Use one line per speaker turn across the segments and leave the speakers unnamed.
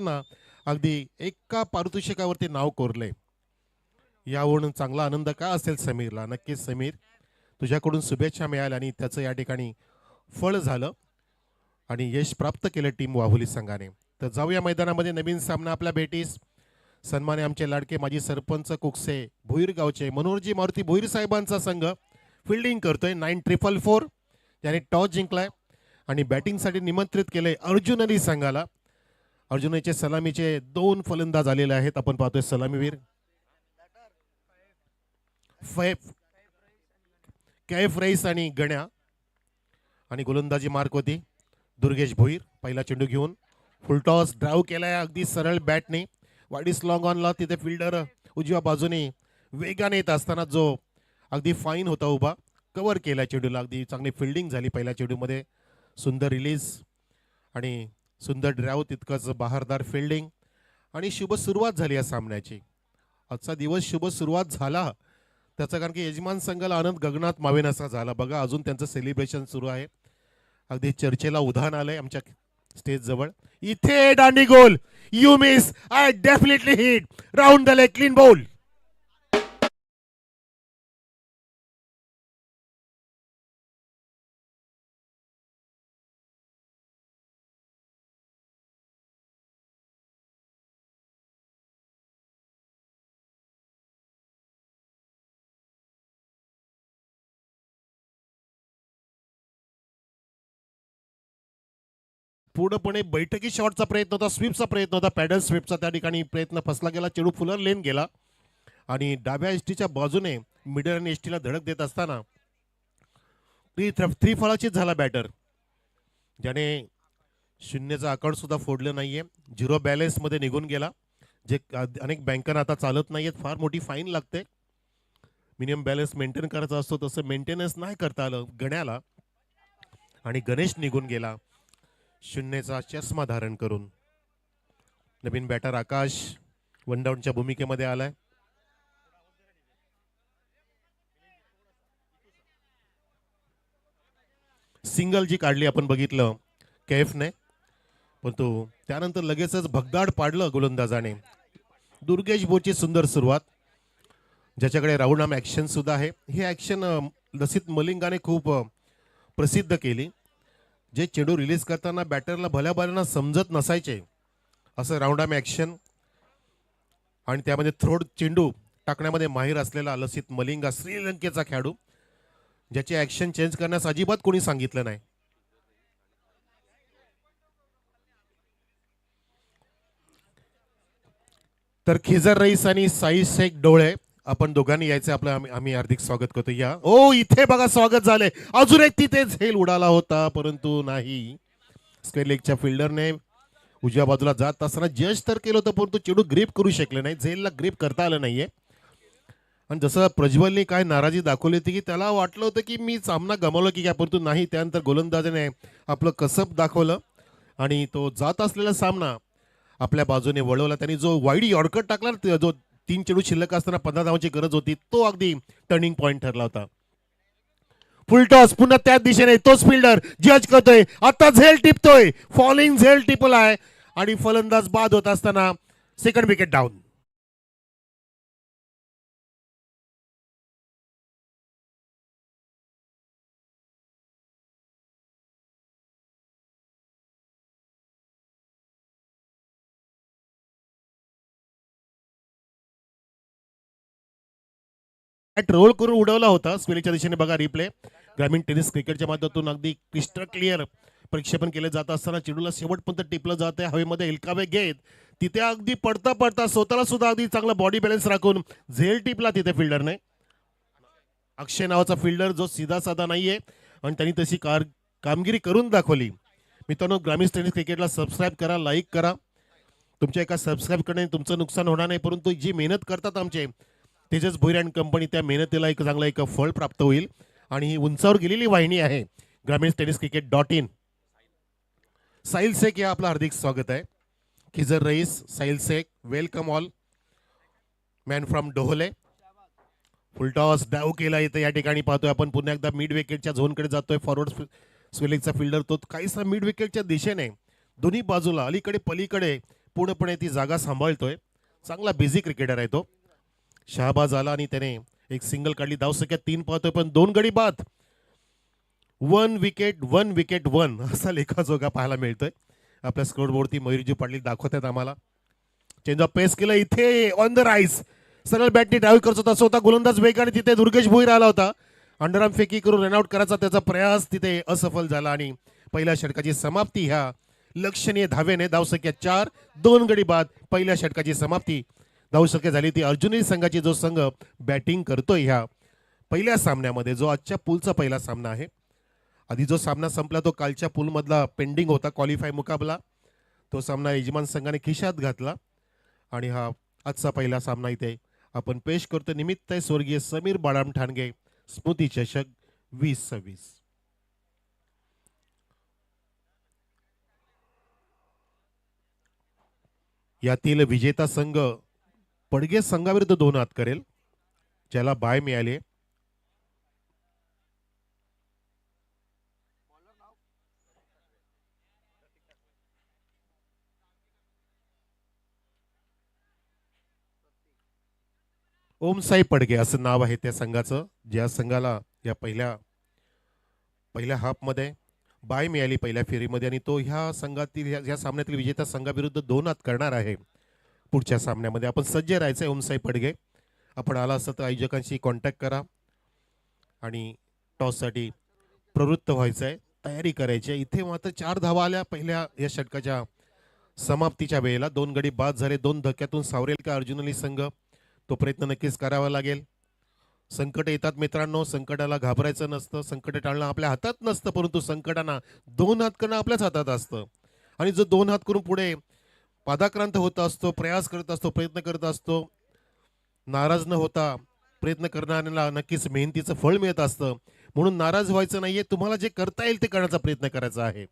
ना अगदी एका पारितोषिकावरती नाव कोरले. यावरून चांगला आनंद का असेल समीरला. नक्कीच समीर, तुझ्याकडून शुभेच्छा मिळाल्या आणि त्याचं या ठिकाणी फळ झालं आणि यश प्राप्त केलं टीम वाहुली संघाने. तर जाऊया मैदानामध्ये. नवीन सामना आपल्या भेटीस. सन्माने आमचे लाडके माजी सरपंच कुकसे भुईर गावचे मनोहरजी मारुती भुईर साहेबांचा संघ फिल्डिंग करतोय. 9444 त्याने टॉस जिंकलाय आणि बॅटिंगसाठी निमंत्रित केले अर्जुन अली संघाला. अर्जुनचे सलामीचे 2 फलंदाज आलेले आहेत. आपण पाहतोय सलामीवीर कैफ राईस आणि गण्या आणि गोलंदाजी मार्क होती दुर्गेश भोईर. पहिला चेंडू घेऊन फुलटॉस ड्राईव्ह केलाय अगदी सरळ बॅटने. वाडीस लॉंग ऑनला तिथे फिल्डर उजव्या बाजूने वेगाने येत असताना जो अगदी फाईन होता उभा कव्हर केला चेंडूला. अगदी चांगली फिल्डिंग झाली पहिल्या चेंडूमध्ये. सुंदर रिलीज आणि सुंदर ड्राईव्ह, तितकंच बहारदार फिल्डिंग आणि शुभ सुरुवात झाली या सामन्याची. आजचा दिवस शुभ सुरुवात झाला त्याचा, कारण की यजमान संघाला आनंद गगनात मावेनासा झाला. बघा अजून त्यांचं सेलिब्रेशन सुरू आहे. अगदी चर्चेला उधाण आलंय आमच्या स्टेज जवळ. इथे दांडी गोल, you miss, I definitely hit, round the leg, clean bowl. पूर्णपणे बैठकी शॉटचा प्रयत्न होता, स्वीपचा प्रयत्न होता, पॅडल स्वीपचा. त्या ठिकाणी प्रयत्न फसला गेला. चेडू फुलर लेन गेला आणि डाव्या एसटीच्या बाजूने मिडल आणि एसटीला धडक देत असताना थ्री फळाचीच झाला बॅटर, ज्याने शून्याचं आकड सुद्धा फोडलं नाहीये. 0 बॅलन्स मध्ये निघून गेला, जे अनेक बँकांना आता चालत नाहीयेत. फार मोठी फाईन लागते. मिनिमम बॅलन्स मेंटेन करायचा असतो, तसं मेंटेनन्स नाही करता आलं गण्याला आणि गणेश निघून गेला शून्याचा चष्मा धारण करून. नवीन बॅटर आकाश वन डाऊनच्या भूमिकेमध्ये आलाय. सिंगल जी काढली आपण बघितलं कैफने, परंतु त्यानंतर लगेचच भगदाड पाडलं गोलंदाजाने. दुर्गेश बोची सुंदर सुरुवात, ज्याच्याकडे राऊंड आर्म ॲक्शन सुद्धा आहे. ही ॲक्शन लसित मलिंगाने खूप प्रसिद्ध केली. जे चेंडू रिलीज करताना बॅटरला भल्या भल्यांना समजत नसायचे असं राऊंड आर्म ॲक्शन, आणि त्यामध्ये थ्रोड चेंडू टाकण्यामध्ये माहीर असलेला लसित मलिंगा, श्रीलंकेचा खेळाडू, ज्याचे ॲक्शन चेंज करण्यास अजिबात कोणी सांगितलं नाही. तर खिजर रईस आणि साई शेख डोळे आपण दोघांनी यायचं आपलं आम्ही हार्दिक स्वागत करतो. या ओ इथे बघा स्वागत झाले. अजून एक तिथे झेल उडाला होता, परंतु नाही, स्क्वेअर लेगच्या फिल्डरने उजव्या बाजूला जात असताना जज तर केलं होतं, परंतु चेडू ग्रीप करू शकले नाही. झेलला ग्रीप करता आलं नाहीये. आणि जसं प्रज्वलने काय नाराजी दाखवली होती की त्याला वाटलं होतं की मी सामना गमावला की काय, परंतु नाही. त्यानंतर गोलंदाजाने आपलं कसब दाखवलं आणि तो जात असलेला सामना आपल्या बाजूने वळवला. त्यांनी जो वाईड यॉर्कर टाकला, जो 3 चेडू शिल्लक असताना 15 धावांची गरज होती, तो अगदी टर्निंग पॉइंट ठरला होता. फुल टॉस पुन्हा त्याच दिशेने, तोच फिल्डर जज करतोय. आता झेल टिपतोय, फॉलिंग झेल टिपलाय आणि फलंदाज बाद होत असताना सेकंड विकेट डाऊन. रोल करून उडवला होता स्पेलिंगच्या दिशेने. बघा रिप्ले, ग्रामीण टेनिस क्रिकेटच्या माध्यमातून अगदी क्रिस्टल क्लिअर प्रक्षेपण केले जात असताना चेडूला शेवटपर्यंत टिपलं जाते हवेमध्ये एलकावे घेत. तिथे अगदी पडता पडता स्वतःला सुद्धा अगदी चांगला बॉडी बॅलन्स राखून झेल टिपला तिथे फिल्डरने. अक्षय नावाचा फिल्डर जो सीधा साधा नाहीये आणि त्यांनी तशी कामगिरी करून दाखवली. मित्रांनो, ग्रामीण टेनिस क्रिकेटला सबस्क्राईब करा, लाईक करा. तुमच्या एका सबस्क्राईब करणे तुमचं नुकसान होणार नाही, परंतु जी मेहनत करतात आमचे तेजस भोईर अँड कंपनी, त्या मेहनतीला एक चांगला एक फळ प्राप्त होईल. आणि ही उंचावर गेलेली वाहिनी आहे ग्रामीण टेनिस क्रिकेट.in. साहिल शेख या आपलं हार्दिक स्वागत आहे. Khizar Rais, Sahil Shaikh, welcome all. Man from Dohale. Full toss डाव केला इथे. या ठिकाणी पाहतोय आपण पुन्हा एकदा मिड विकेटच्या झोनकडे जातोय. फॉरवर्ड स्वेलिंगचा फिल्डर तो काहीसा मिड विकेटच्या दिशेने दोन्ही बाजूला अलीकडे पलीकडे पूर्णपणे ती जागा सांभाळतोय. चांगला बिझी क्रिकेटर आहे तो. शहाबाज आला आणि त्याने एक सिंगल काढली. धावसंख्या 3 पाहतोय पण 2 गडी बाद. 1 विकेट 1 विकेट 1 असा लेखाजोगा पाहायला मिळतोय. आपल्या स्कोरबोर्डवरती मयूरजी पाटील दाखवतात आम्हाला. चेंज ऑफ पेस केलं इथे ऑन द राईस. सरळ बॅटने डावी करत होता स्वतः गोलंदाज वेगाने तिथे दुर्गेश भोईर आला होता. अंडरआर्म फेकी करून रनआउट करायचा त्याचा प्रयास तिथे असफल झाला आणि पहिल्या षटकाची समाप्ती ह्या लक्षणीय धावेने. धावसंख्या 4 2 गडी बाद. पहिल्या षटकाची समाप्ती. धावसंख्या झाली ती अर्जुनी संघाची जो संघ बॅटिंग करतोय ह्या पहिल्या सामन्यामध्ये, जो आजच्या पूलचा पहिला सामना आहे. आधी जो सामना संपला तो कालच्या पूलमधला पेंडिंग होता क्वालिफाय मुकाबला. तो सामना यजमान संघाने खिशात घातला आणि हा आजचा पहिला सामना इथे आपण पेश करतो. निमित्त आहे स्वर्गीय समीर बाळाम ठाणगे स्मृती चषक 2026. यातील विजेता संघ पडगे संघाविरुद्ध 2 हात करेल, ज्याला बाय मिळाले. ओमसाई पडगे असं नाव आहे त्या संघाचं, ज्या संघाला या पहिल्या हाफमध्ये बाय मिळाली पहिल्या फेरीमध्ये आणि तो ह्या संघातील ह्या सामन्यातील विजेता संघाविरुद्ध 2 हात करणार आहे पुढच्या सामन्यामध्ये. आपण सज्ज राहायचं आहे. ओमसाई पडगे, आपण आला असता तर आयोजकांशी कॉन्टॅक्ट करा आणि टॉससाठी प्रवृत्त व्हायचं आहे, तयारी करायची आहे. इथे मात्र 4 धावा आल्या पहिल्या या षटकाच्या समाप्तीच्या वेळेला. 2 गडी बाद झाले. 2 धक्क्यातून सावरेल का अर्जुन अली संघ, तो प्रयत्न नक्कीच करावा लागेल. संकट येतात मित्रांनो, संकटाला घाबरायचं नसतं. संकट टाळणं आपल्या हातात नसतं, परंतु संकटांना 2 हात करणं आपल्याच हातात असतं. आणि जो 2 हात करून पुढे पादाक्रांत होत असतो, प्रयास करत असतो, प्रयत्न करत असतो, नाराज न होता प्रयत्न करणाऱ्याला नक्कीच मेहनतीचं फळ मिळत असतं. म्हणून नाराज व्हायचं नाहीये. तुम्हाला जे करता येईल ते करण्याचा प्रयत्न करायचा आहे.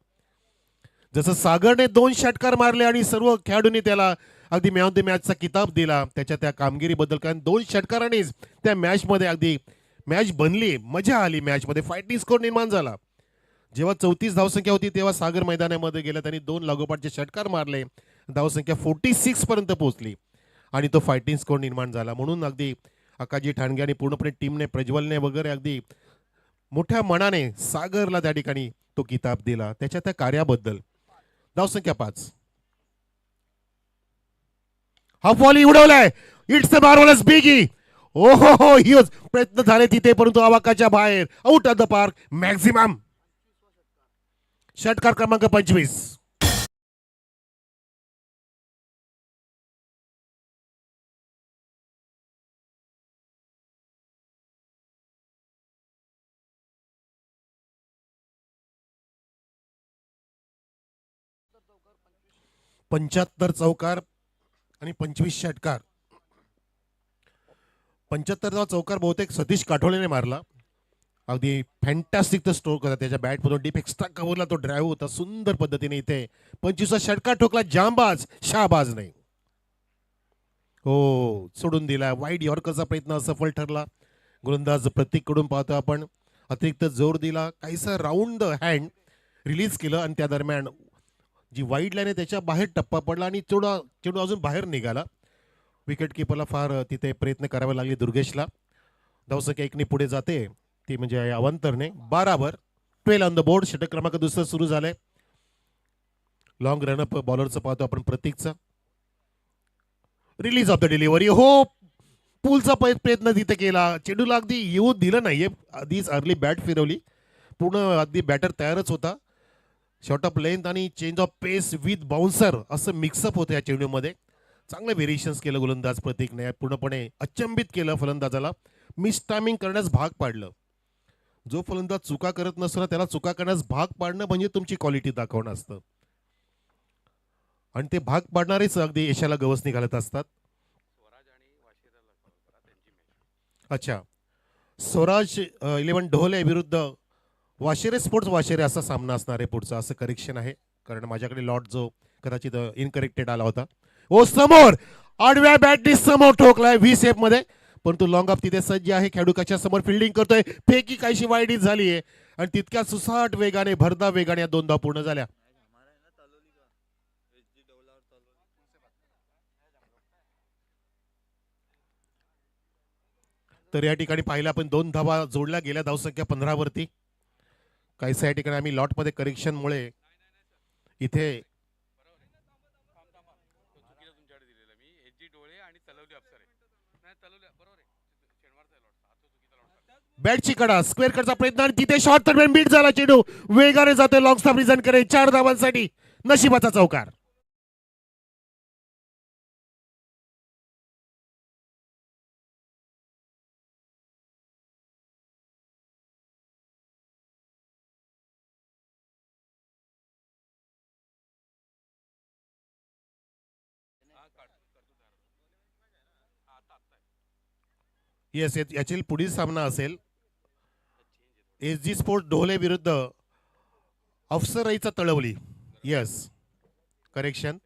जसं सागरने 2 षटकार मारले आणि सर्व खेळाडूंनी त्याला अगदी मॅन ऑफ द मॅचचा किताब दिला त्याच्या त्या कामगिरीबद्दल. कारण 2 षटकारांनीच त्या मॅचमध्ये अगदी मॅच बनली, मजा आली. मॅचमध्ये फायटिंग स्कोर निर्माण झाला. जेव्हा 34 धावसंख्या होती तेव्हा सागर मैदानामध्ये गेला, त्यांनी 2 लागोपाठचे षटकार मारले. धावसंख्या 46 पर्यंत पोहोचली आणि तो फायटिंग स्कोर निर्माण झाला. म्हणून अगदी आकाजी ठाणगे आणि पूर्णपणे टीमने, प्रज्वलने वगैरे अगदी मोठ्या मनाने सागरला त्या ठिकाणी तो किताब दिला त्याच्या त्या कार्याबद्दल. धावसंख्या 5. हा फॉली उडवलाय. It's the marvellous biggie. ओ हो हो, ही प्रयत्न झाले तिथे परंतु आवाकाच्या बाहेर. Out of the park. Maximum. षटकार क्रमांक 25. पंच्याहत्तर चौकार आणि 25 षटकार. 75वा चौकार बहुतेक सतीश काठोळेने मारला. अगदी फॅन्टॅस्टिक तो स्ट्रोक होता त्याच्या बॅटमधून. डीप एक्स्ट्रा कव्हरला तो ड्राईव्ह होता सुंदर पद्धतीने. इथे 25वा षटकार ठोकला जांबाज शहाबाज नाही. हो, सोडून दिला. वाईड यॉर्करचा प्रयत्न असफल ठरला. गोलंदाज प्रतीककडून पाहतो आपण. अतिरिक्त जोर दिला, काहीसा राऊंड द हँड रिलीज केलं आणि त्या दरम्यान जी वाईड लाईन आहे त्याच्या बाहेर टप्पा पडला आणि चेंडू अजून बाहेर निघाला. विकेट किपरला फार तिथे प्रयत्न करावे लागले दुर्गेशला. धावसंख्या 1ने पुढे जाते ती म्हणजे अवंतरने. 12 12 ऑन द बोर्ड. षटक क्रमांक 2 सुरू झालंय. लॉंग रनअप बॉलरचं पाहतो आपण प्रतीकचा. Release of the delivery. हो, पूलचा प्रयत्न तिथे केला. चेंडूला अगदी येऊ दिलं नाहीये. आधीच अर्ली बॅट फिरवली. पूर्ण अगदी बॅटर तयारच होता. शॉर्ट ऑफ लेंथ आणि change of pace with bouncer असं मिक्सअप होतं या चेंडूमध्ये. चांगले व्हेरिएशन्स केलं गोलंदाज प्रतीकने. पूर्णपणे अचंबित केलं फलंदाजाला. मिस टायमिंग करण्यास भाग पाडलं. जो फलंदाज चुका करत नसतो ना त्याला चुका करण्यास भाग पाडणं म्हणजे तुमची क्वालिटी दाखवणं असतं. आणि ते भाग पाडणारेच अगदी यशाला गवसणी घालत असतात. अच्छा, स्वराज 11 ढोले विरुद्ध वाशेरे स्पोर्ट्स वाशेरे असा सामना असणार आहे पुढचा, असं करेक्शन आहे. कारण माझ्याकडे लॉट जो कदाचित इनकरेक्टेड आला होता. ओ समोर आडव्या बॅटनी समोर ठोकलाय 20 एफ मध्ये. परंतु लॉंग ऑफ तिथे सज्ज आहे. खेळाडू कशा समोर फिल्डिंग करतोय. फेकी काहीशी वाईडीच झाली आहे आणि तितक्या सुसाट वेगाने, भरधाव वेगाने या 2 धावा पूर्ण झाल्या. तर या ठिकाणी पाहिलं आपण 2 धावा जोडल्या गेल्या, धावसंख्या 15 वरती. काहीसा या ठिकाणी आम्ही लॉटमध्ये करेक्शनमुळे इथे बॅटची कडा स्क्वेअर कडचा प्रयत्न आणि तिथे शॉर्ट दरम्यान बीट झाला चेंडू वेगाने जातोय लॉंग स्टॉप रिझन करे 4 धावांसाठी नशिबाचा चौकार. येस याची पुढील सामना असेल एस जी स्पोर्ट ढोले विरुद्ध अफसराईचा तळवली. Yes correction.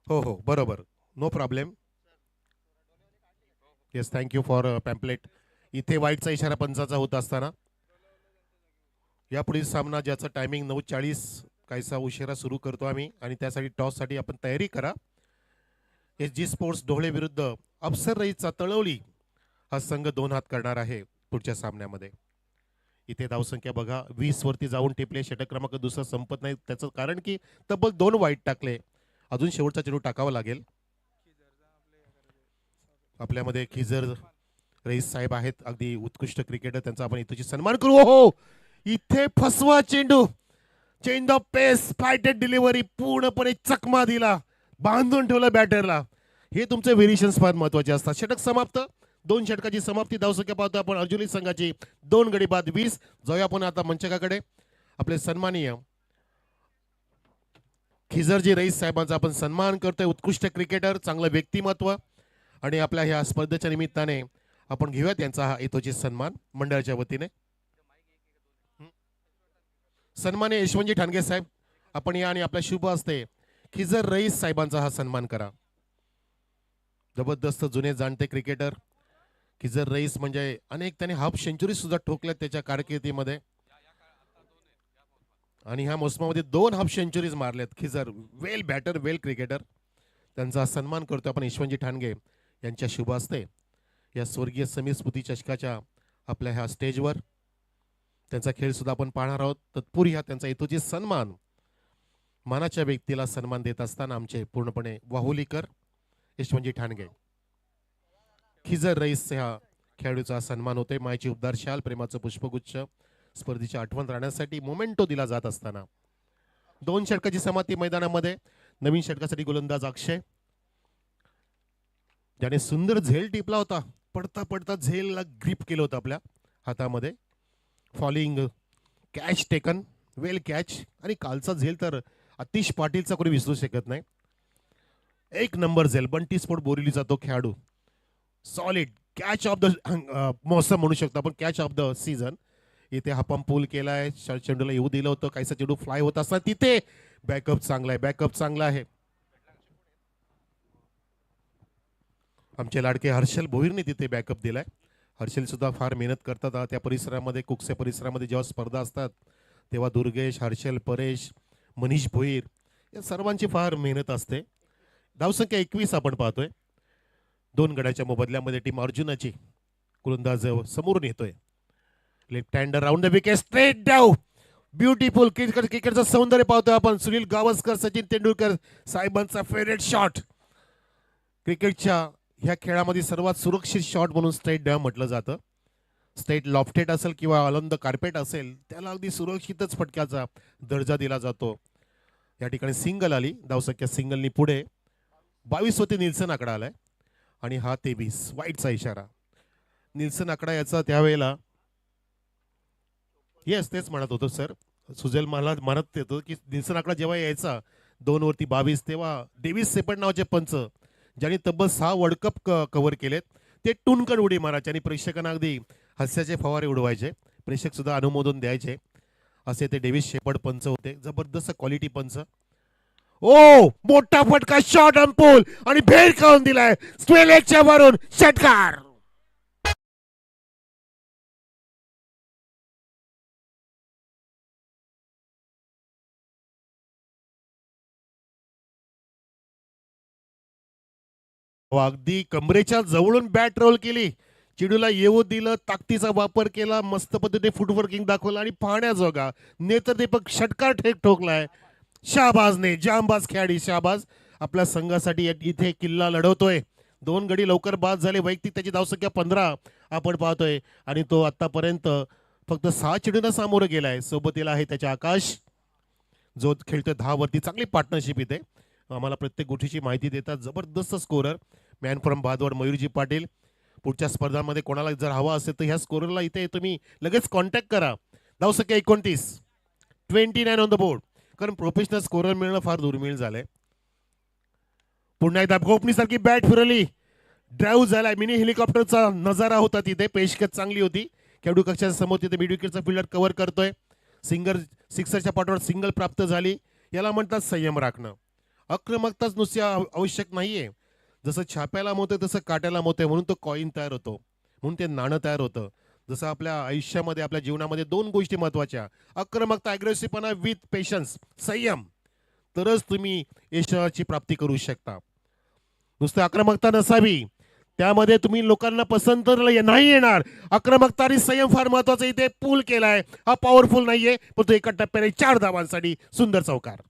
हो हो बरोबर no problem. Yes thank you for pamphlet. इथे वाईटचा इशारा पंचाचा होत असताना यापुढील सामना ज्याचं टायमिंग 9:40 काहीसा उशिरा सुरू करतो आम्ही आणि त्यासाठी टॉससाठी आपण तयारी करा. एस जी स्पोर्ट्स ढोळे विरुद्ध अफसर रईचा तळवली हा संघ 2 हात करणार आहे पुढच्या सामन्यामध्ये. इथे धावसंख्या बघा 20 वरती जाऊन टिपले. षटक क्रमांक दुसरा संपत नाही त्याचं कारण की तब्बल 2 वाईट टाकले. अजून शेवटचा चेंडू टाकावा लागेल. आपल्यामध्ये खिजर रईस साहेब आहेत अगदी उत्कृष्ट क्रिकेटर त्यांचा आपण इथेची सन्मान करू. हो इथे फसवा चेंडू change the pace flighted delivery पूर्णपणे चकमा दिला बांधून ठेवलं बॅटरला. हे तुमचे व्हेरिएशन्स फार महत्वाचे असतात. षटक समाप्त 2 षटकाची समाप्ती. धावसंख्या पाहतो आपण अर्जुनी संघाची 2 गडी बाद 20. जाऊया आपण आता मंचकाकडे. आपले सन्माननीय खिजरजी रईस साहेबांचा आपण सन्मान करतोय. उत्कृष्ट क्रिकेटर चांगलं व्यक्तिमत्व आणि आपल्या ह्या स्पर्धेच्या निमित्ताने आपण घेऊयात यांचा हा यथोचित सन्मान मंडळाच्या वतीने. सन्माननीय यशवंतजी ठाणगे साहेब आपण या आणि आपल्या शुभ हस्ते खिजर रईस साहेबांचा हा सन्मान करा. जबरदस्त जुने जाणते क्रिकेटर खिजर रईस म्हणजे अनेक त्यांनी हाफ सेंचुरी सुद्धा ठोकल्यात त्याच्या कारकिर्दीमध्ये आणि ह्या मोसमामध्ये 2 हाफ सेंचुरीज मारल्यात खिजर. वेल बॅटर वेल क्रिकेटर. त्यांचा सन्मान करतो आपण यशवंतजी ठाणगे यांच्या शुभ हस्ते या स्वर्गीय समीर स्मृती चषकाच्या आपल्या ह्या स्टेजवर त्यांचा खेळ सुद्धा आपण पाहणार आहोत. तत्पूर्वी हा त्यांचा यथोचित सन्मान मानाच्या व्यक्तीला सन्मान देत असताना आमचे पूर्णपणे वाहुलीकर यशवंतजी ठाणगे खिजर रईस ह्या खेळाडूचा सन्मान होते. मायची उबदार शाल प्रेमाचं पुष्पगुच्छ स्पर्धेची आठवण राहण्यासाठी मोमेंटो दिला जात असताना 2 षटकाची समाप्ती मैदानामध्ये. नवीन षटकासाठी गोलंदाज अक्षय ज्याने सुंदर झेल टिपला होता. पडता पडता झेलला ग्रिप केलं होतं आपल्या हातामध्ये. फॉलिंग कॅच टेकन वेल कॅच आणि कालचा झेल तर आतिश पाटीलचा कोणी विसरू शकत नाही. 1 नंबर झेल. बंटी स्पोर्ट बोरिवलीचा तो खेळाडू सॉलिड कॅच ऑफ द मौसम म्हणू शकतो आपण कॅच ऑफ द सीझन. इथे हापम पूल केलाय. चेंडूला येऊ दिलं होतं. काहीसा चेंडू फ्लाय होत असताना तिथे बॅकअप चांगला आहे. बॅकअप चांगला आहे. आमचे लाडके हर्षल भोईरने तिथे बॅकअप दिलाय. हर्षल सुद्धा फार मेहनत करतात त्या परिसरामध्ये. कुकसे परिसरामध्ये जेव्हा स्पर्धा असतात तेव्हा दुर्गेश हर्षल परेश मनीष भोईर या सर्वांची फार मेहनत असते. धावसंख्या 21 आपण पाहतोय. 2 गड्याच्या मोबदल्यामध्ये टीम अर्जुनाची गोलंदाज समोरून येतोय. Left हँडर round the wicket straight down beautiful क्रिकेटचं सौंदर्य पाहतोय आपण. सुनील गावस्कर सचिन तेंडुलकर साहेबांचा फेवरेट शॉट. क्रिकेटच्या ह्या खेळामध्ये सर्वात सुरक्षित शॉट म्हणून स्ट्रेट डाऊन म्हटलं जातं. स्ट्रेट लॉफ्टेड असेल किंवा अलंद कार्पेट असेल त्याला अगदी सुरक्षितच फटक्याचा दर्जा दिला जातो. या ठिकाणी सिंगल आली. धावसंख्या सिंगलनी पुढे 22 होते. निल्सन आकडा आलाय आणि हा 23 वाईटचा इशारा. निल्सन आकडा याचा त्यावेळेला येस तेच म्हणत होतो सर. सुजल मला म्हणत येतो की निल्सन आकडा जेव्हा यायचा 2 वरती 22 तेव्हा डेव्हिस सेपट नावाचे पंच ज्यांनी तब्बल 6 वर्ल्ड कप कव्हर केलेत ते टुनकन उडी मारायचे आणि प्रेक्षकांना अगदी हास्याचे फवारे उडवायचे. प्रेक्षक सुद्धा अनुमोदन द्यायचे. असे ते डेव्हिस शेपर्ड पंच होते. जबरदस्त क्वालिटी पंच. ओ मोठा फटका शॉट अंपोल आणि भेट करून दिलाय स्वेलेच्या वरून षटकार. अगदी कमरेच्या जवळून बॅट रोल केली, चेंडूला येऊ दिलं, ताकदीचा वापर केला, मस्त पद्धतीने फुटवर्किंग दाखवलं आणि पाहण्याजोगा नेत्रदीपक षटकार ठोकलाय. शाबाजने जामबाज खेळाडी शाबाज आपल्या संघासाठी इथे किल्ला लढवतोय. 2 गडी लवकर बाद झाले. वैयक्तिक त्याची धावसंख्या 15 आपण पाहतोय आणि तो आतापर्यंत फक्त 6 चेंडूंना सामोरं गेलाय. सोबतीला आहे त्याच्या आकाश जो खेळतोय 10 वरती. चांगली पार्टनरशिप इथे आम्हाला प्रत्येक गोष्टीची माहिती देतात. जबरदस्त scorer man from Bhadwad Mayurji Patil. पुढच्या स्पर्धांमध्ये कोणाला जर हवा असेल तर ह्या स्कोररला इथे तुम्ही लगेच कॉन्टॅक्ट करा. धावसंख्या 29 ऑन द बोर्ड. कारण प्रोफेशनल स्कोरर मिळणं फार दुर्मिळ झालंय. पुन्हा एकदा गोपनीसारखी बॅट फिरवली, ड्राईव्ह झालाय. मिनी हेलिकॉप्टरचा नजारा होता तिथे. पेशकश चांगली होती. खेळाडू कक्षाच्या समोर तिथे मिड विकेटचा फिल्डर कव्हर करतोय. सिक्सरच्या पाठोपाठ सिंगल प्राप्त झाली. याला म्हणतात संयम राखणं. आक्रमकताच नुसती आवश्यक नाहीये. जसं छाप्याला मोते तसं काट्याला मोते, म्हणून तो कॉईन तयार होतो, म्हणून ते नाणं तयार होतं. जसं आपल्या आयुष्यामध्ये आपल्या जीवनामध्ये 2 गोष्टी महत्वाच्या, आक्रमकता अग्रेसिव्हपणा विथ पेशन्स, संयम, तरच तुम्ही यशाची प्राप्ती करू शकता. नुसतं आक्रमकता नसावी, त्यामध्ये तुम्ही लोकांना पसंत नाही येणार. आक्रमकता आणि संयम फार महत्वाचा. इथे पूल केलाय, हा पॉवरफुल नाहीये पण तो एका टप्प्याने 4 धावांसाठी सुंदर चौकार.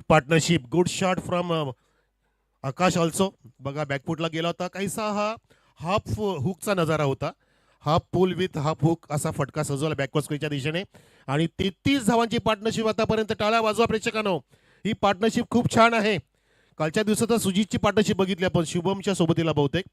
Partnership, good shot from Akash also. बघा बॅकफुटला गेला होता. काहीसा हा हाफ हुकचा नजारा होता. Half pool with half hook असा फटका सजवला बॅकवर्ड स्क्वेअरच्या दिशेने आणि 33 धावांची पार्टनरशिप आतापर्यंत. टाळ्या वाजवा प्रेक्षकांनो, ही पार्टनरशिप खूप छान आहे. कालच्या दिवसात सुजितची पार्टनरशिप बघितली आपण शुभमच्या सोबतीला, बहुतेक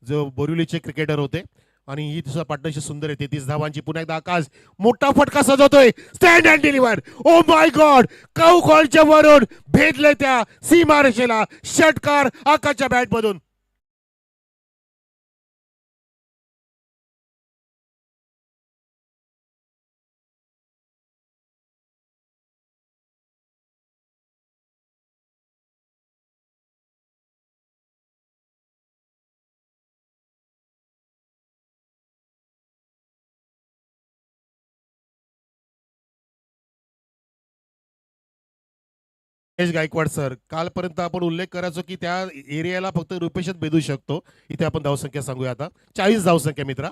जो बोरिवलीचे क्रिकेटर होते, आणि ही दुसरा पार्टनरशिप सुंदर आहे. 33 धावांची. पुन्हा एकदा आकाश मोठा फटका सजवतोय. Stand and deliver. Oh my god, cow कॉलच्या वरून भेदले त्या सीमारेषेला. षटकार आकाशच्या बॅट मधून. गायकवाड सर, कालपर्यंत आपण उल्लेख करायचो की त्या एरियाला फक्त रुपेशच भेदू शकतो. इथे आपण धावसंख्या सांगूया आता 40 धावसंख्या मित्रा.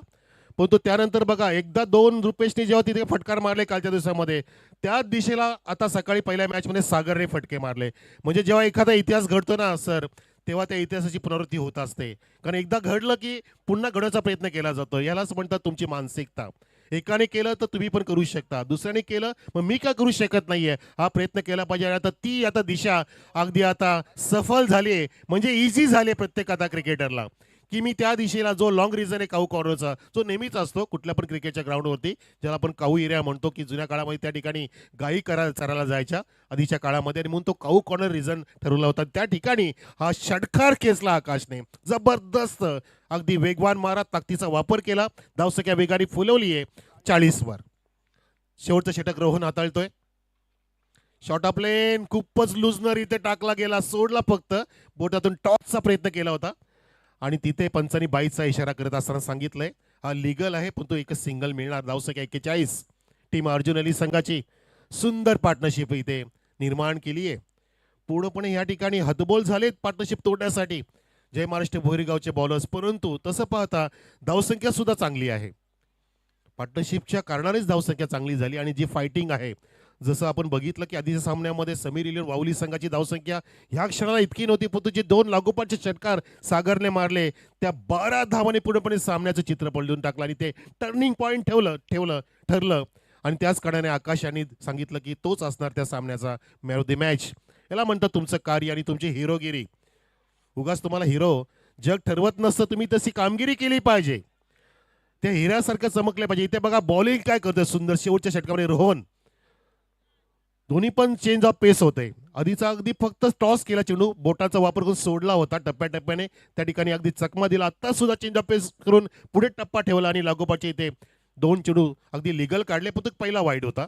परंतु त्यानंतर बघा एकदा 2 रुपेशने जेव्हा तिथे फटकार मारले कालच्या दिवसामध्ये, त्याच दिशेला आता सकाळी पहिल्या मॅचमध्ये सागरने फटके मारले. म्हणजे जेव्हा एखादा इतिहास घडतो ना सर, तेव्हा त्या इतिहासाची पुनरावृत्ती होत असते. कारण एकदा घडलं की पुन्हा घडवण्याचा प्रयत्न केला जातो. यालाच म्हणतात तुमची मानसिकता. एकाने केलं तर तुम्ही पण करू शकता, दुसऱ्याने केलं मग मी का करू शकत नाहीये, हा प्रयत्न केला पाहिजे. आता ती आता दिशा अगदी आता सफल झाली आहे. म्हणजे इझी झाले प्रत्येक आता क्रिकेटरला की मी त्या दिशेला जो लॉंग रिझन आहे काऊ कॉर्नरचा, जो नेहमीच असतो कुठल्या पण क्रिकेटच्या ग्राउंडवरती, ज्याला आपण काऊ एरिया म्हणतो, की जुन्या काळामध्ये त्या ठिकाणी गायी चरायला जायच्या आधीच्या काळामध्ये, आणि म्हणून तो काऊ कॉर्नर रिझन ठरवला होता. त्या ठिकाणी हा षटकार खेचला आकाशने. जबरदस्त, अगदी वेगवान मारा, ताकदीचा वापर केला. धावसंख्या वेगाने फुलवली आहे 40 वर. शेवटचं षटक रोहन हाताळतोय. शॉर्ट ऑफ लेन खूपच लुजनर इथे टाकला गेला, सोडला फक्त. बोटातून टॉसचा प्रयत्न केला होता आणि तिथे पंचांनी बाईचा इशारा करत असताना सांगितलंय हा लीगल आहे, पण तो एकच सिंगल मिळणार. धावसंख्या 41. टीम अर्जुन अली संघाची सुंदर पार्टनरशिप इथे निर्माण केली आहे. पूर्णपणे या ठिकाणी हतबोल झालेत पार्टनरशिप तोडण्यासाठी जय महाराष्ट्र भोरीगावचे बॉलर्स. परंतु तसं पाहता धावसंख्या सुद्धा चांगली आहे. पार्टनरशिपच्या कारणानेच धावसंख्या चांगली झाली आणि जी फायटिंग आहे, जसं आपण बघितलं की आधीच्या सामन्यामध्ये समीर इलियन वावली संघाची धावसंख्या ह्या क्षणाला इतकी नव्हती, पण जे 2 लागोपाठचे षटकार सागरने मारले त्या 12 धावांनी पूर्णपणे सामन्याचं चित्र पलटून टाकलं आणि ते टर्निंग पॉईंट ठरलं. आणि त्याच कारणाने आकाश यांनी सांगितलं की तोच असणार त्या सामन्याचा मॅन ऑफ द मॅच. याला म्हणतात तुमचं कार्य आणि तुमची हिरोगिरी. उगाच तुम्हाला हिरो जग ठरवत नसतं, तुम्ही तशी कामगिरी केली पाहिजे, त्या हिऱ्यासारखं चमकले पाहिजे. इथे बघा बॉलिंग काय करतोय सुंदर. शेवटच्या षटकामध्ये रोहन, दोन्ही पण चेंज ऑफ पेस होते. आधीचा अगदी फक्त टॉस केला चेंडू, बोटाचा वापर करून सोडला होता टप्प्याटप्प्याने, त्या ठिकाणी अगदी चकमा दिला. आता सुद्धा चेंज ऑफ पेस करून पुढे टप्पा ठेवला आणि लागोपाठचे इथे 2 चेंडू अगदी लिगल काढले, पण तो पहिला वाईड होता.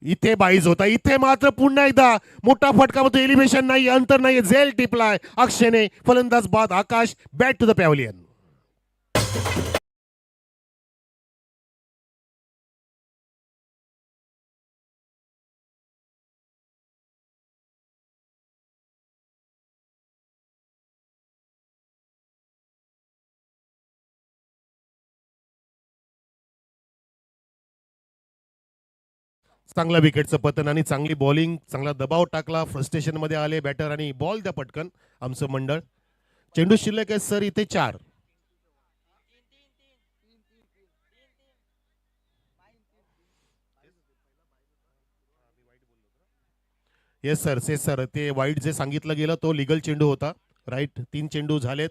इथे बाईज होता. इथे मात्र पुन्हा एकदा मोठा फटका होतो. एलिव्हेशन नाही, अंतर नाही, झेल टिपलाय अक्षयने. फलंदाज बाद Akash. Bat to the pavilion. चांगला विकेटचं पतन आणि चांगली बॉलिंग, चांगला दबाव टाकला. फ्रस्ट्रेशन मध्ये आले बॅटर आणि बॉल द्या पटकन आमचं मंडळ. चेंडू शिल्लक आहे सर इथे 4. येस सर, से सर, ते वाईट जे सांगितलं गेलं तो लिगल चेंडू होता. राईट, 3 चेंडू झालेत.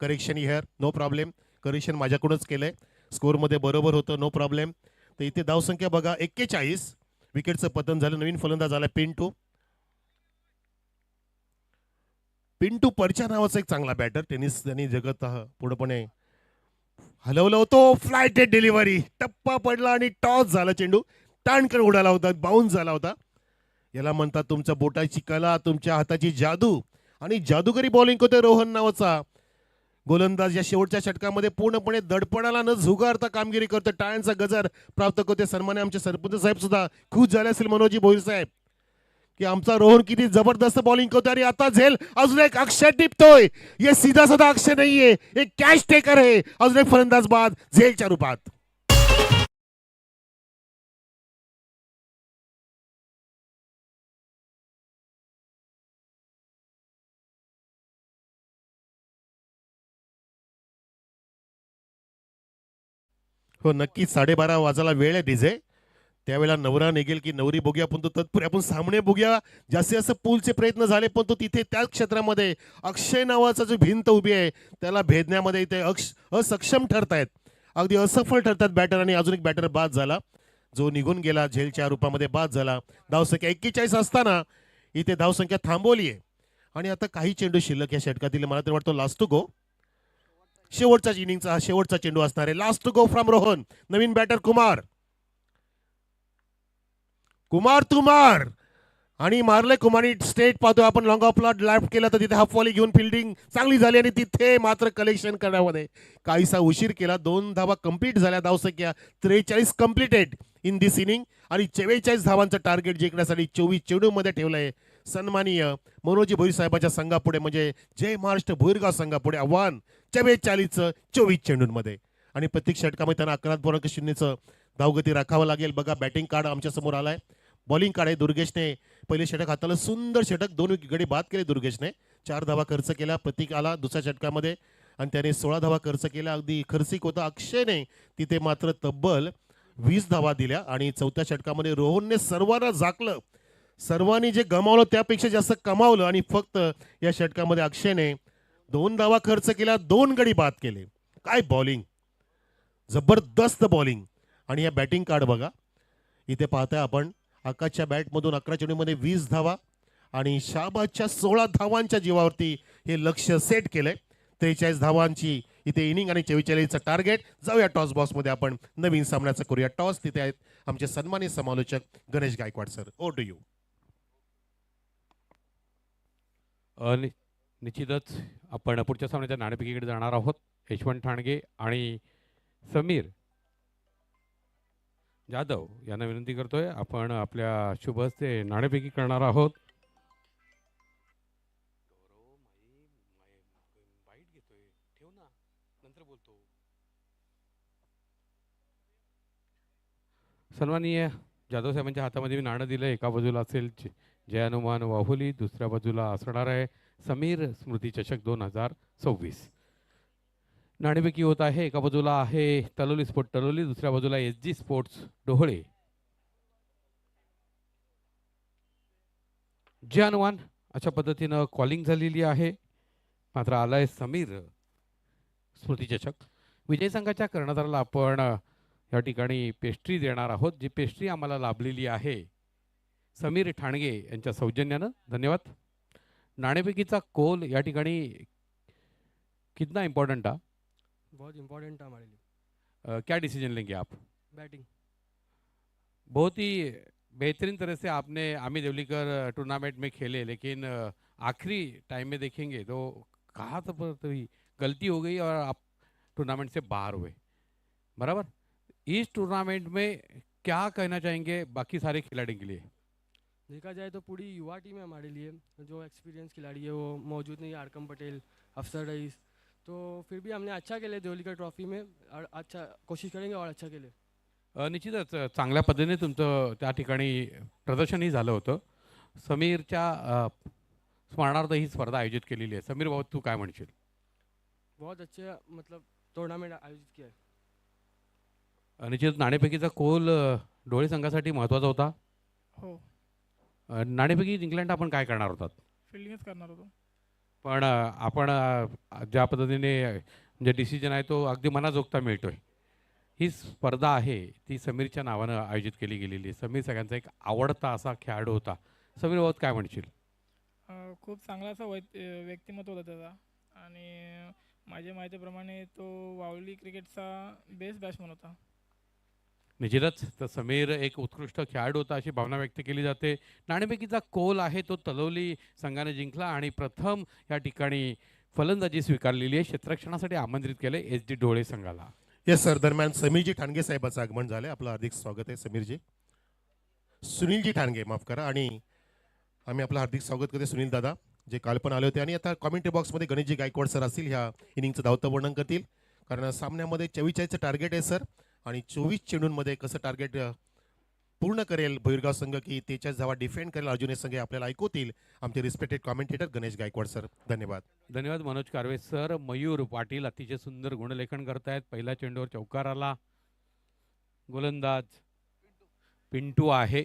Correction here, no problem. Correction माझ्याकडूनच केलंय. स्कोअरमध्ये बरोबर होतं, नो प्रॉब्लेम. तर इथे धावसंख्या बघा 41. विकेटचं पतन झालं. नवीन फलंदाज आला पिंटू. पिंटू परच्या नावाचा एक चांगला बॅटर. टेनिस त्यांनी जगत पूर्णपणे हलवलं होतं. फ्लायटेड डिलिव्हरी, टप्पा पडला आणि टॉस झाला. चेंडू टाणकर उडाला होता, बाउन्स झाला होता. याला म्हणतात तुमच्या बोटाची कला, तुमच्या हाताची जादू. आणि जादूगरी बॉलिंग होते रोहन नावाचा गोलंदाज. या शेवटच्या षटकामध्ये पूर्णपणे दडपणाला न झुगारता कामगिरी करतो. टाळ्यांचा गजर प्राप्त करते. सन्मान्य आमचे सरपंच साहेब सुद्धा खुश झाले असेल, मनोजी भोईर साहेब, की आमचा रोहन किती जबरदस्त बॉलिंग करतोय. आणि आता झेल अजून एक अक्षय टिपतोय. ये सीधा साधा अक्षय नाहीये, एक कॅच टेकर आहे. अजून एक फलंदाज बाद झेलच्या रूपात. हो नक्कीच, 12:30 वाजायला वेळ आहे डीजे. त्यावेळेला नवरा निघेल की नवरी बघूया, पण तो तत्पूर्वी आपण सामने बघूया. जास्तीत जास्त पूलचे प्रयत्न झाले, पण तो तिथे त्याच क्षेत्रामध्ये अक्षय नावाचा जो भिंत उभी आहे त्याला भेदण्यामध्ये इथे असक्षम ठरतायत. अगदी असफल ठरतात बॅटर. आणि अजून एक बॅटर बाद झाला, जो निघून गेला, झेलच्या रूपामध्ये बाद झाला. धावसंख्या 41 असताना इथे धावसंख्या थांबवली आहे. आणि आता काही चेंडू शिल्लक या षटकातील. मला तर वाटतं लास्ट टू गो, शेवटचा इनिंगचा हा शेवटचा चेंडू असणार आहे. Last two go from Rohan. नवीन बॅटर कुमार. कुमार तुमार आणि मारले कुमारी. स्टेट पाहतोय आपण. लॉंग ऑफला लेफ्ट केला तर तिथे हाफ वॉली घेऊन फिल्डिंग चांगली झाली. आणि तिथे मात्र कलेक्शन करण्यामध्ये काहीसा उशीर केला. 2 धावा कंप्लीट झाल्या. धावसंख्या 43 कंप्लीटेड इन दिस इनिंग. आणि 44 धावांचं टार्गेट जिंकण्यासाठी 24 चेंडूमध्ये ठेवलंय. सन्माननीय मनोजी भोईर साहेबांच्या संघापुढे, म्हणजे जय महाराष्ट्र भोईरगाव संघापुढे आव्हान 44चं 24 चेंडूंमध्ये. आणि प्रत्येक षटकामध्ये त्यांना 11.0चं धावगती राखावं लागेल. बघा बॅटिंग कार्ड आमच्या समोर आलाय. बॉलिंग कार्ड आहे. दुर्गेशने पहिले षटक हाताला सुंदर षटक, 2 गडी बाद केले दुर्गेशने. 4 धावा खर्च केला. प्रतीक आला दुसऱ्या षटकामध्ये आणि त्याने 16 धावा खर्च केल्या. अगदी खर्चिक होता. अक्षयने तिथे मात्र तब्बल 20 धावा दिल्या. आणि चौथ्या षटकामध्ये रोहनने सर्वांना झाकलं. सर्वांनी जे गमावलं त्यापेक्षा जास्त कमावलं. आणि फक्त या षटकामध्ये अक्षयने 2 धावा खर्च केल्या, 2 गडी बाद केले. काय बॉलिंग, जबरदस्त बॉलिंग. आणि या बॅटिंग कार्ड बघा, इथे पाहताय आपण. आकाशच्या बॅटमधून 11 चेंडूमध्ये 20 धावा आणि शाहबाजच्या 16 धावांच्या जीवावरती हे लक्ष सेट केलंय. 43 धावांची इथे इनिंग आणि 44चं टार्गेट. जाऊया टॉस बॉक्समध्ये आपण नवीन सामन्याचं करूया. टॉस तिथे आहेत आमचे सन्मानित समालोचक Ganesh Gaikwad sir. Over to you.
निश्चितच आपण पुढच्या सामन्याच्या नाणेफेकीकडे जाणार आहोत. यशवंत ठाणगे आणि समीर जाधव यांना विनंती करतोय, आपण आपल्या शुभ हस्ते नाणेफेकी करणार आहोत. सन्माननीय जाधव साहेबांच्या हातामध्ये मी नाणं दिलं. एका बाजूला असेल जय हनुमान वाहुली, दुसऱ्या बाजूला असणार आहे समीर स्मृती चषक 2026. नाणेफेकी होत आहे. एका बाजूला आहे तलोली स्पोर्ट तलोली, दुसऱ्या बाजूला SG स्पोर्ट्स डोहळे. जय हनुमान अशा पद्धतीनं कॉलिंग झालेली आहे. मात्र आलाय समीर स्मृती चषक. विजय संघाच्या कर्णधाराला आपण या ठिकाणी पेस्ट्री देणार आहोत, जी पेस्ट्री आम्हाला लाभलेली आहे समीर ठाणगे यांच्या सौजन्यानं. धन्यवाद. नाणेफेकीचा कोल या ठिकाणी कितना इम्पोर्टेंट था?
बहुत इम्पोर्टेंट था हमारे लिए।
क्या डिसीजन लेंगे आप?
बैटिंग।
बहुत ही बेहतरीन तरह से आपने आमी देवलीकर टूर्नामेंट में खेले, लेकिन आखिरी टाइम में देखेंगे तो कहाँ तो गलती हो गई और आप टूर्नामेंट से बाहर हुए, बराबर। इस टूर्नामेंट में क्या कहना चाहेंगे बाकी सारे खिलाड़ी के लिए?
देखा जाए तो पूरी युवा टीम है हमारे लिए। जो एक्सपीरियंस खिलाड़ी है वो मौजूद नहीं है, आरकम पटेल, अफसर रईस। तो फिर भी हमने अच्छा खेले देवलीकर ट्रॉफी में, और अच्छा कोशिश करेंगे और अच्छा खेले।
निश्चितच चांगल्या पद्धतीने तुमचं त्या ठिकाणी प्रदर्शनही झालं होतं. समीरच्या स्मरणार्थ ही स्पर्धा आयोजित केलेली आहे. समीर भाऊ, तू काय म्हणशील?
बहुत अच्छे मतलब टूर्नामेंट आयोजित किया है।
निश्चित नाणेफेकीचा कोल डोळे संघासाठी महत्त्वाचा होता.
हो,
नाणेफेकी जिंकल्यानंतर आपण काय करणार होतात?
फिल्डिंगच करणार होतो.
पण आपण ज्या पद्धतीने जे डिसिजन आहे तो अगदी मनाजोगता मिळतोय. ही स्पर्धा आहे ती समीरच्या नावानं आयोजित केली गेलेली आहे. समीर सगळ्यांचा एक आवडता असा खेळाडू होता. समीर भाऊ, काय म्हणशील?
खूप चांगला असा व्यक्तिमत्व होता त्याचा, आणि माझ्या माहितीप्रमाणे तो वावली क्रिकेटचा बेस्ट बॅट्समन होता.
निश्चितच तर समीर एक उत्कृष्ट खेळाडू होता अशी भावना व्यक्त केली जाते. नाणेफेकीचा कोल आहे तो तलवली संघाने जिंकला आणि प्रथम या ठिकाणी फलंदाजी स्वीकारलेली आहे. क्षेत्ररक्षणासाठी आमंत्रित केले एस डी ढोळे संघाला.
Yes sir. दरम्यान समीरजी ठाणगे साहेबांचं आगमन झाले. आपलं हार्दिक स्वागत आहे समीरजी. सुनीलजी ठाणगे, माफ करा. आणि आम्ही आपलं हार्दिक स्वागत करते सुनील दादा, जे काल पण आले होते. आणि आता कॉमेंट्री बॉक्समध्ये गणेशजी गायकवाड सर असतील, ह्या इनिंगचं धावतं वर्णन करतील. कारण सामन्यामध्ये 44चं टार्गेट आहे सर, आणि 24 चेंडूंमध्ये कसं टार्गेट पूर्ण करेल भैरगाव संघ, की त्याच्याच धावा डिफेंड करेल अर्जुन संघ, आपल्याला ऐकवतील आमचे respected commentator Ganesh Gaikwad sir. धन्यवाद.
धन्यवाद मनोज कारवे सर. मयूर पाटील अतिशय सुंदर गुणलेखन करतायत. पहिल्या चेंडूवर चौकार आला. गोलंदाज पिंटू आहे.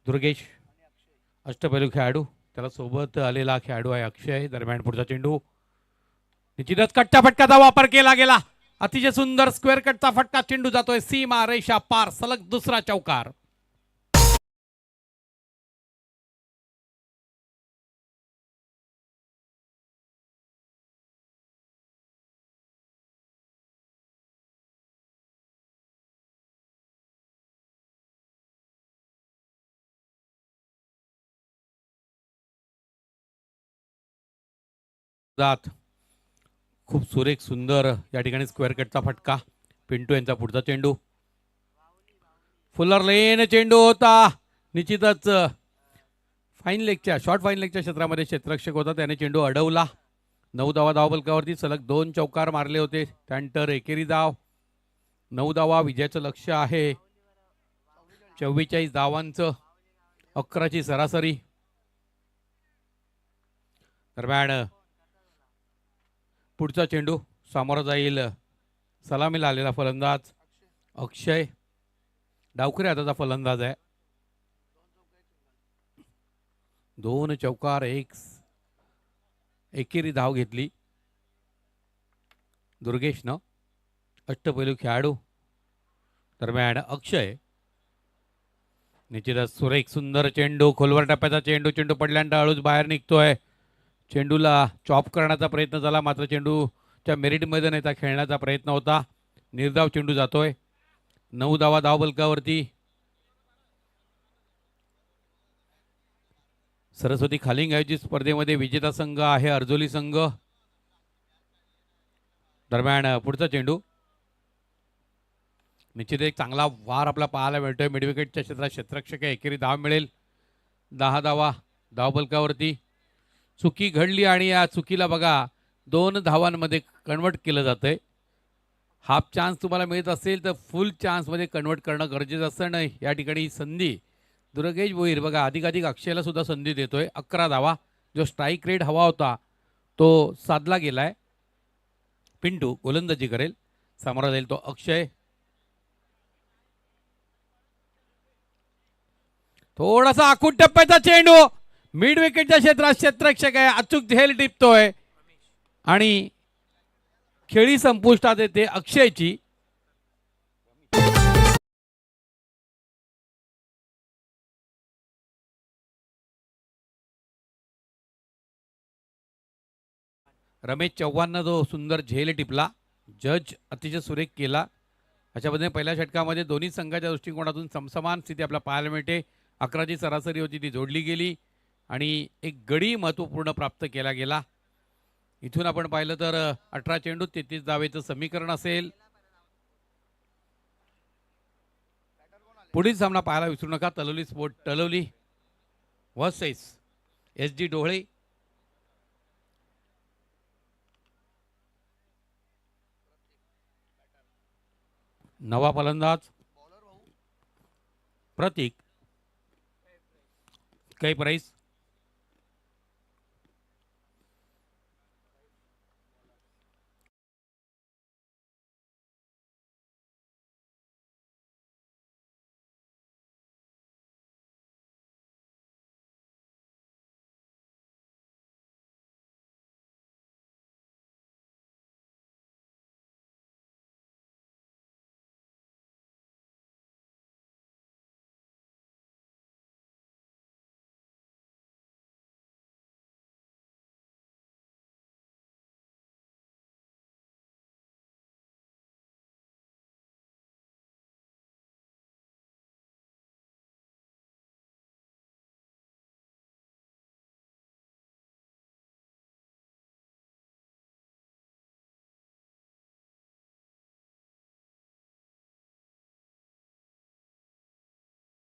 दुर्गेश अष्टपैलू खेळाडू, त्याला सोबत आलेला खेळाडू आहे अक्षय. दरम्यान पुढचा चेंडू, निश्चितच कट्टा फटकाचा वापर केला गेला. अतिशय सुंदर स्क्वेअर कटचा फटका. चेंडू जातोय सीमा रेषा पार. सलग दुसरा चौकार. जात खूप सुरेख सुंदर या ठिकाणी स्क्वेअर कटचा फटका. पिंटू यांचा पुढचा चेंडू, फुलर लेन चेंडू होता. निश्चितच फाईन लेगच्या शॉर्ट फाईन लेगच्या क्षेत्रामध्ये क्षेत्ररक्षक होता, त्याने चेंडू अडवला. 9 धावा धावफलकावरती सलग 2 चौकार मारले होते. त्यानंतर एकेरी धाव. 9 धावा विजयाचं लक्ष आहे. 44 धावांचं 11ची सरासरी. दरम्यान पुढचा चेंडू सामोरा जाईल सलामीला आलेला फलंदाज अक्षय. डावखरे हाताचा फलंदाज आहे. 2 चौकार, एकेरी धाव घेतली दुर्गेशनं. अष्टपैलू खेळाडू. दरम्यान अक्षय, निश्चितच सुरेख सुंदर चेंडू, खोलवर टप्प्याचा चेंडू. चेंडू पडल्यानंतर हळूच बाहेर निघतोय. चेंडूला चॉप करण्याचा प्रयत्न झाला, मात्र चेंडूच्या मेरिटमध्ये नेता खेळण्याचा प्रयत्न होता. निर्धाव चेंडू जातोय. 9 धावा धावफलकावरती. सरस्वती खालिंग आयोजित स्पर्धेमध्ये विजेता संघ आहे अर्जोली संघ. दरम्यान पुढचा चेंडू, निश्चित एक चांगला वार आपला पाहायला मिळतोय. मिडविकेटच्या क्षेत्रात क्षेत्ररक्षक आहे. एकेरी धाव मिळेल. 10 धावा धावफलकावरती. चुकी घडली आणि या चुकीला बघा 2 धावांमध्ये कन्वर्ट केलं जातंय. हाफ चान्स तुम्हाला मिळत असेल तर फुल चान्समध्ये कन्वर्ट करणं गरजेचं असतं. नाही या ठिकाणी संधी दुर्गेश भोईर बघा अधिकाधिक अक्षयला सुद्धा संधी देतोय. 11 धावा. जो स्ट्राईक रेट हवा होता तो साधला गेलाय. पिंटू गोलंदाजी करेल. सामोरा जाईल तो अक्षय. थोडासा आखूड टप्प्याचा चेंडू. मिड विकेटच्या क्षेत्रात क्षेत्ररक्षक आहे, अचूक झेल टिपतोय आणि खेळी संपुष्टात येते अक्षयची. रमेश चव्हाणनं जो सुंदर झेल टिपला, जज अतिशय सुरेख केला. अशा पद्धतीने पहिल्या षटकामध्ये दोन्ही संघाच्या दृष्टिकोनातून समसमान स्थिती आपल्याला पाहायला मिळते. 11ची सरासरी होती ती जोडली गेली आणि एक गडी महत्त्वपूर्ण प्राप्त केला गेला. इथून आपण पाहिलं तर 18 चेंडू 33 धावेचं समीकरण असेल. पुढील सामना पाहायला विसरू नका. तलोली स्पोर्ट तलोली वर्सेस SD डोळे. नवा फलंदाज प्रतीक कैप राईस.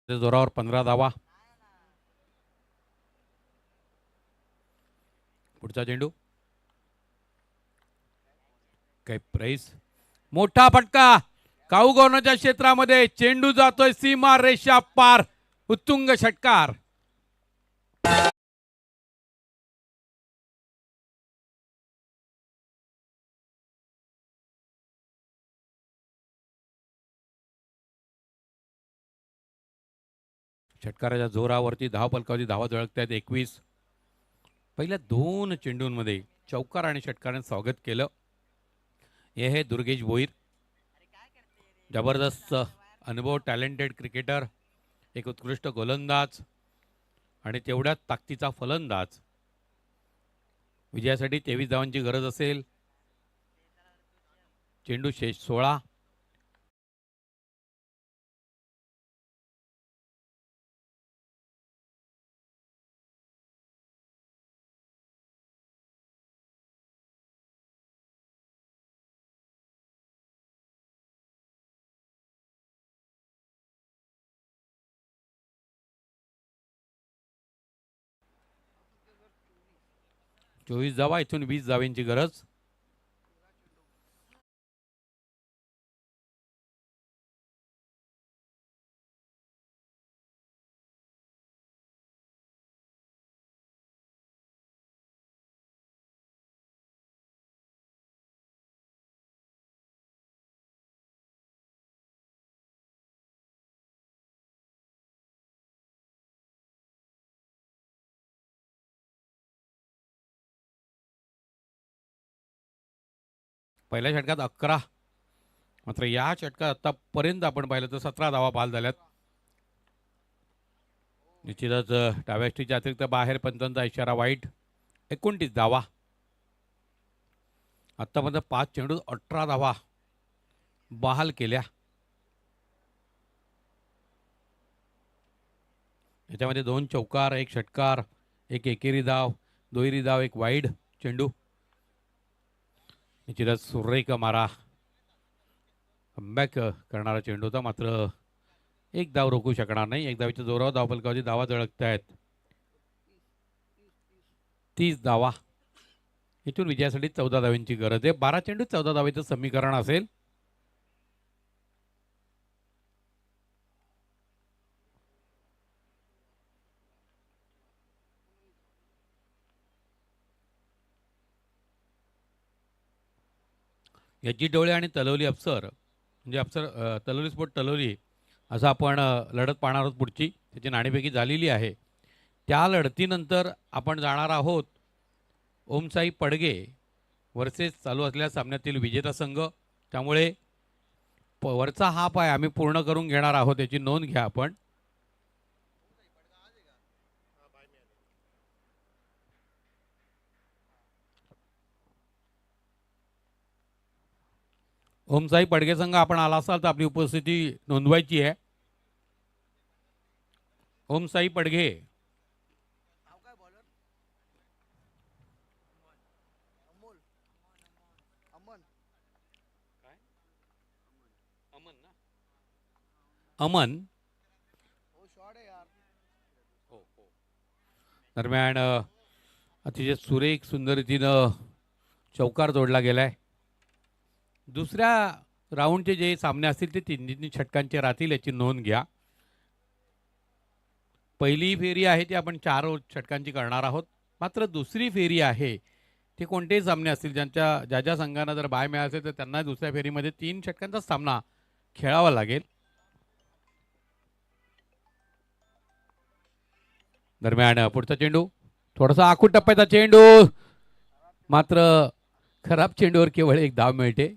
जोरावर 15 धावा. पुढचा चेंडू कैप राईस. मोठा फटका काऊगोनाच्या क्षेत्रामध्ये. चेंडू जातोय सीमा रेषा पार. उत्तुंग षटकार. षटकाराच्या जोरावरती धावफलकावरती धावा झळकत आहेत 21. पहिल्या 2 चेंडूंमध्ये चौकार आणि षटकाराने स्वागत केलं. हे दुर्गेश भोईर, जबरदस्त अनुभव, टॅलेंटेड क्रिकेटर, एक उत्कृष्ट गोलंदाज आणि तेवढ्याच ताकदीचा फलंदाज. विजयासाठी 23 धावांची गरज असेल. चेंडू शेष 16. चोवीस धावा. इथून 20 धावांची गरज. पहिल्या षटकात 11. मात्र या षटकात आतापर्यंत आपण पाहिलं तर 17 धावा बाद झाल्यात. निश्चितच डाव्या स्टीच्या अतिरिक्त बाहेर पंचांचा इशारा वाईट. 29 धावा. आतापर्यंत 5 चेंडू 18 धावा बहाल केल्या. याच्यामध्ये 2 चौकार, 1 षटकार, 1 एकेरी धाव, दुहेरी धाव, 1 वाईड चेंडू. निश्चितच सुरेख मारा कमबॅक करणारा चेंडू होता. मात्र 1 धाव रोखू शकणार नाही. 1 धावीच्या जोरावर धावफलकावरती धावा झळकत आहेत. 30 धावा. इथून विजयासाठी 14 धावांची गरज आहे. 12 चेंडू 14 धावेचं समीकरण असेल. याची डोळे आणि तलोली अफसर, म्हणजे अफसर तलोली स्पोर्ट तलोली, असं आपण लढत पाहणार आहोत. पुढची त्याची नाणेफेकी झालेली आहे. त्या लढतीनंतर आपण जाणार आहोत ओमसाई पडगे वर्सेस चालू असलेल्या सामन्यातील विजेता संघ. त्यामुळे वरचा हाफ आहे आम्ही पूर्ण करून घेणार आहोत, याची नोंद घ्या आपण. ओमसाई पडगे संघ आपण आला असाल तर आपली उपस्थिती नोंदवायची आहे. ओमसाई पडगे. अमन. दरम्यान अतिशय सुरेख सुंदर रीतीनं चौकार जोडला गेलाय. दुसऱ्या राऊंडचे जे सामने असतील ते 3 षटकांचे राहतील याची नोंद घ्या. पहिली फेरी आहे ती आपण 4 षटकांची करणार आहोत. मात्र दुसरी फेरी आहे ते कोणतेही सामने असतील ज्या ज्या संघांना जर बाय मिळाले असेल तर त्यांना दुसऱ्या फेरीमध्ये 3 षटकांचा सामना खेळावा लागेल. दरम्यान पुढचा चेंडू थोडासा आखूड टप्प्याचा चेंडू, मात्र खराब चेंडूवर केवळ एक धाव मिळते.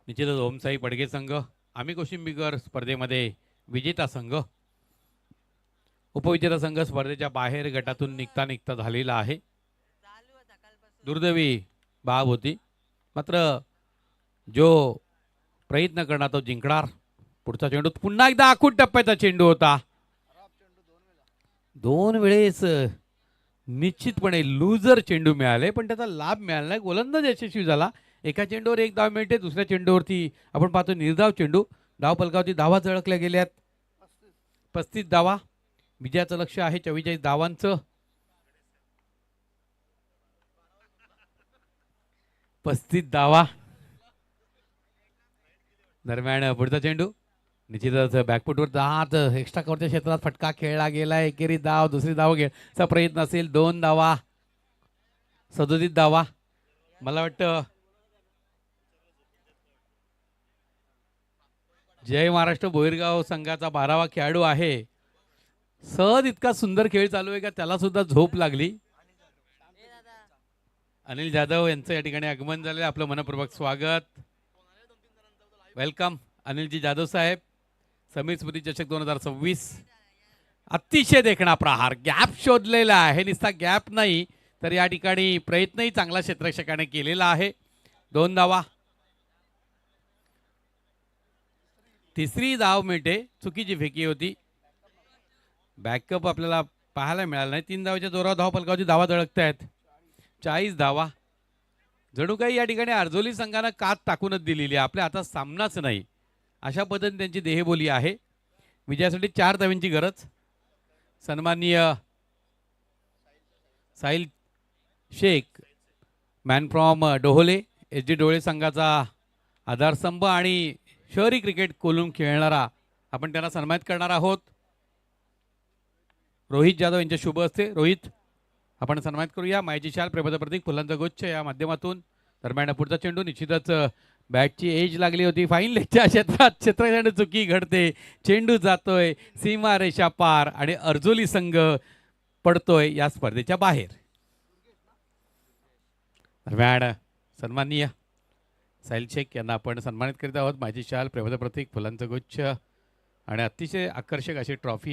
निश्चितच ओमसाई पडगे संघ आम्ही कोशिंबीकर स्पर्धेमध्ये विजेता संघ. उपविजेता संघ स्पर्धेच्या बाहेर गटातून निघता झालेला आहे. दुर्दैवी बाब होती, मात्र जो प्रयत्न करणार तो जिंकणार. पुढचा चेंडू पुन्हा एकदा आखूड टप्प्याचा चेंडू होता. 2 वेळेस निश्चितपणे लूजर चेंडू मिळाले पण त्याचा लाभ मिळाला नाही. गोलंदाज यशस्वी झाला. एका चेंडूवर एक धाव मिळते, दुसऱ्या चेंडूवरती आपण पाहतो निर्धाव चेंडू. धाव फलकावरती धावा झळकल्या गेल्यात. 35 धावा. विजयाचं लक्ष आहे 44 धावांचं. 35 धावा. दरम्यान पुढचा चेंडू निश्चितच बॅकफुटवर दात एक्स्ट्रा कव्हरच्या क्षेत्रात फटका खेळला गेला. एकेरी धाव, दुसरी धाव घ्यायचा प्रयत्न असेल. 2 धावा. 37 धावा. मला वाटतं जय महाराष्ट्र बोईरगाव संघाचा 12वा खेळाडू आहे. सहज इतका सुंदर खेळ चालू आहे का त्याला सुद्धा झोप लागली. अनिल जाधव यांचं या ठिकाणी आगमन झाले. आपलं मनपूर्वक स्वागत. वेलकम अनिलजी जाधव साहेब. समीर स्मृती चषक 2026. अतिशय देखणा प्रहार. गॅप शोधलेला आहे. नुसता गॅप नाही तर या ठिकाणी प्रयत्नही चांगला क्षेत्ररक्षकाने केलेला आहे. 2 धावा. तिसरी धाव मिळते. चुकीची फेकी होती. बॅकअप आपल्याला पाहायला मिळाला नाही. 3 धावाच्या जोरावर धाव फलकावरची धावा झळकत आहेत. 40 धावा. जणू काही या ठिकाणी अर्जोली संघानं कात टाकूनच दिलेली आहे. आपल्या हातात सामनाच नाही अशा पद्धतीने त्यांची देहबोली आहे. विजयासाठी 4 धावांची गरज. सन्माननीय Sahil Shaikh man from Dohole SD डोळे संघाचा आधारस्तंभ आणि शहरी क्रिकेट कोलूम खेळणारा आपण त्यांना सन्मानित करणार आहोत. रोहित जाधव यांच्या शुभ हस्ते रोहित आपण सन्मानित करूया. मायची शाल प्रेमद प्रतीक फुलांचा गुच्छ या माध्यमातून. दरम्यान पुढचा चेंडू निश्चितच बॅटची एज लागली होती. फाईन लेगच्या क्षेत्रात क्षेत्ररक्षण चुकी घडते. चेंडू जातोय सीमा रेषा पार आणि अर्जोली संघ पडतोय या स्पर्धेच्या बाहेर. दरम्यान सन्माननीय साहिल शेख यांना आपण सन्मानित करीत आहोत. माझी शाल प्रेमद प्रतीक फुलांचा गुच्छ आणि अतिशय आकर्षक अशी ट्रॉफी